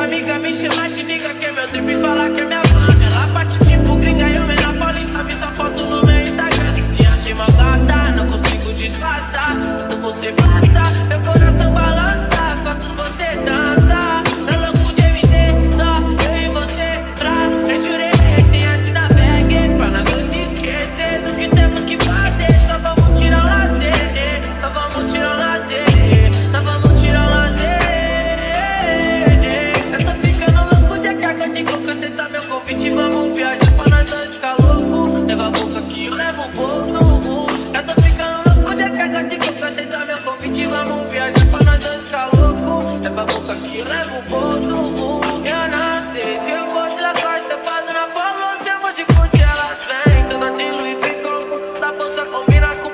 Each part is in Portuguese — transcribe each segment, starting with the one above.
amiga me chama de nigga, que é meu trip e fala que é minha fã. Ela bate tipo gringa e eu me na paulista, vi sua foto no meu Instagram. Te achei uma gata, não consigo disfarçar. Quando você passa, meu coração balança. Quando você dança, na louco de MD, só eu e você pra jurei que tem assim na bag, pra nós não se esquecer do que temos que fazer. Só vamos tirar o lazer, só vamos tirar o lazer, só vamos tirar o lazer. Eu tô ficando louco de caga de coca, cê tá meu convite, vamos viajar pra nós dois ficar louco. Leva a boca que eu levo o ponto. Eu tô ficando louco de caga de coca, cê tá meu convite, vamos viajar pra nós dois ficar louco. Leva a boca que eu levo o ponto. Eu não sei se eu vou de Lacoste, tapado na polo, se eu vou de Gucci, elas vêm. Toda de Louis Vuitton, da bolsa combina com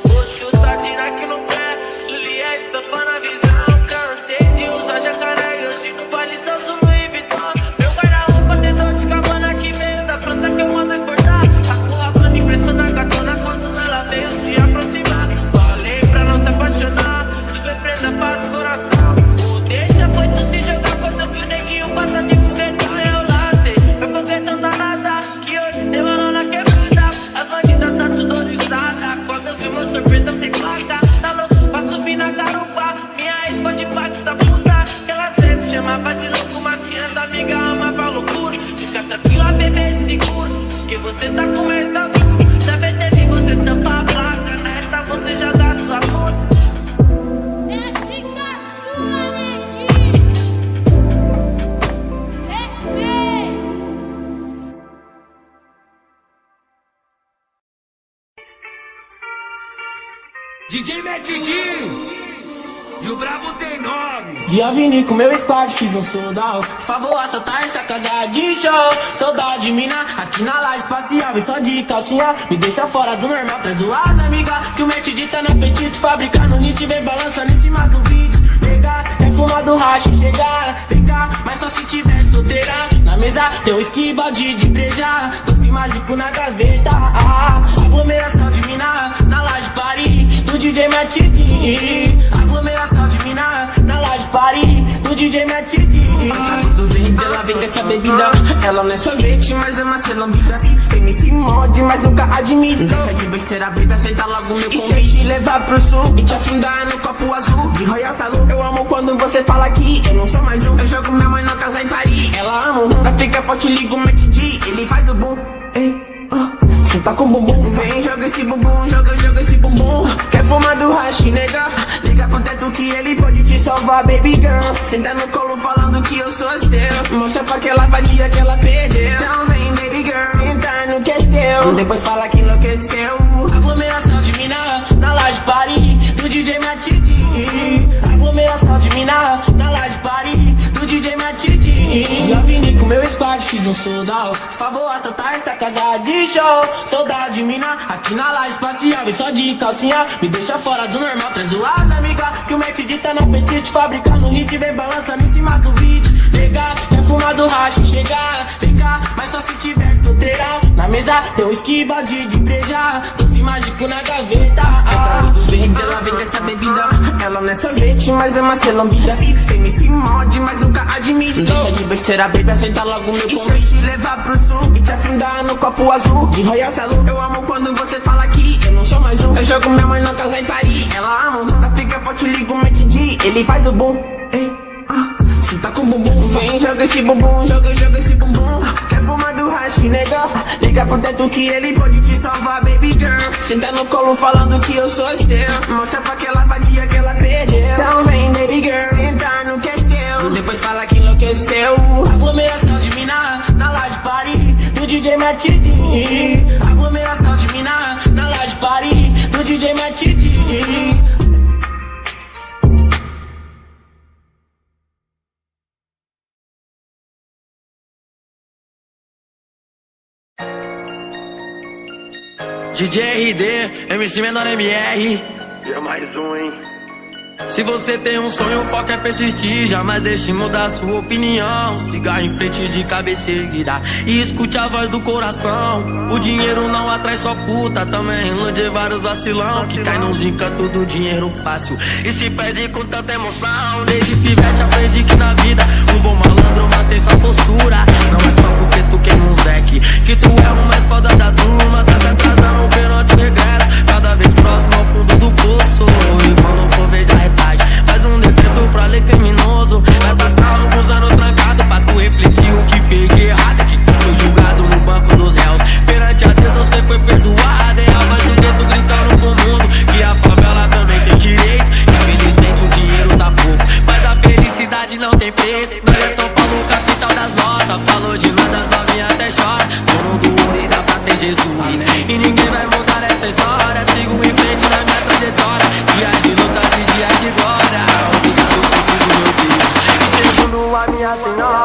roxo, tadina aqui no pé, Juliette tampando a visão. Cansei de usar jacaré e hoje no baile só uso Louis Vuitton. Meu guarda-roupa tentou de cabana que veio da França que eu mando exportar. A curra pra me impressionar, gatona quando ela veio se aproximar. Falei pra não se apaixonar, tu vê presa, faz o coração. O deixa foi tu se jogar quando eu vi o neguinho passar de foguetão. Eu lacei, meu foguetão da NASA, que hoje tem valor na quebrada. As bandidas tá tudo oriçada, quando eu vi motor preto sem placa. Tá louco pra subir na garupa, minha ex pode pacta puta. Que ela sempre chamava de louco, mas minhas amigas amavam loucura. Fica tranquila, bebê, seguro, que você tá com medo da vida. Já vê TV, você tampa a placa, na reta você joga a sua puta. DJ Metidinho, e o brabo tem nome. De avenida com meu squad, fiz um soldado. Favor assaltar essa casa de show. Soldado de mina, aqui na laje espacial. Vem só de calcinha, me deixa fora do normal. Traz duas amigas, que o Metidinho tá no apetite. Fabricando hit, vem balançando em cima do beat. Pegar, é fumado racha, chegar, vem cá, mas só se tiver solteira. Na mesa tem um whisky, balde de breja, doce mágico na gaveta. Aglomeração de mina, na laje party, do DJ Metidinho. Aglomeração de mina, na laje party, do DJ Metidinho. Tudo bem, ela vem com essa bebida. Ela não é sorvete, mas é uma selambida. Tem esse mod, mas nunca admito. Deixa de besteira, brita, aceita logo meu convite. E te levar pro sul, e te afundar no copo azul de Royal Salute. Eu amo quando você fala que eu não sou mais um. Eu jogo minha mãe na casa em Paris. Ela ama o rum, fica forte, liga o Metidinho. Ele faz o boom, ei, senta com o bumbum. Vem, joga esse bumbum, joga esse bumbum. Quer fumar do hash, nega? Liga pro teto que ele pode te salvar, baby girl. Senta no colo falando que eu sou seu. Mostra pra aquela vadia que ela perdeu. Então vem, baby girl, senta no que é seu. Depois fala que enlouqueceu. Aglomeração de mina, na laje party, do DJ Metidinho. Aglomeração de mina, na laje party, do DJ Metidinho. Já vim com meu squad, fiz um soldado. Favor assaltar essa casa de show. Soldado de mina, aqui na laje espacial. Vem só de calcinha, me deixa fora do normal. Traz duas amigas, que o Metidinho tá no apetite. Fabricando hit, vem balançando em cima do beat. Pegar, quer fumar do racha, chegar, vem cá, mas só se tiver solteira. Na mesa tem um whisky, balde de breja, doce mágico na gaveta. Atrás do vento, ela vem com essa bebida. Ela não é sorvete, mas é uma selambida. Tem esse mod, mas nunca admito. Deixa de besteira, baby, aceita logo meu convite. Te levar pro sul, e te afundar no copo azul de Royal Salute. Eu amo quando você fala que eu não sou mais um. Eu jogo minha mãe na casa em Paris. Ela ama, nunca fica forte, liga o Metidinho. Ele faz o boom, ei, senta com o bumbum. Vem, joga esse bumbum, joga esse bumbum. Quer fumar do hash, nega? Liga pro teto que ele pode te salvar, baby girl. Senta no colo falando que eu sou seu. Mostra pra aquela vadia que ela perdeu. Então vem, baby girl, senta no que é seu. Depois fala que enlouqueceu. Aglomeração de mina, na laje party, do DJ Metidinho. Aglomeração de mina, na laje party, do DJ Metidinho. DJ RD, MC Menor MR. E é mais um, hein? Se você tem um sonho, o foco é persistir. Jamais deixe mudar sua opinião. Siga em frente de cabeça erguida e escute a voz do coração. O dinheiro não atrai só puta, também ilude vários vacilão que cai nos encantos do dinheiro fácil e se perde com tanta emoção. Desde pivete aprendi que na vida um bom malandro face. Nós é São Paulo, capital das notas. Falou de nós, as novinhas até chora. Dono do ouro e dá pra ter Jesus. E ninguém vai mudar essa história. Sigo em frente na minha trajetória. Dias de lutas e dias de glória. Obrigado por tudo, meu filho. E segundo a minha senhora.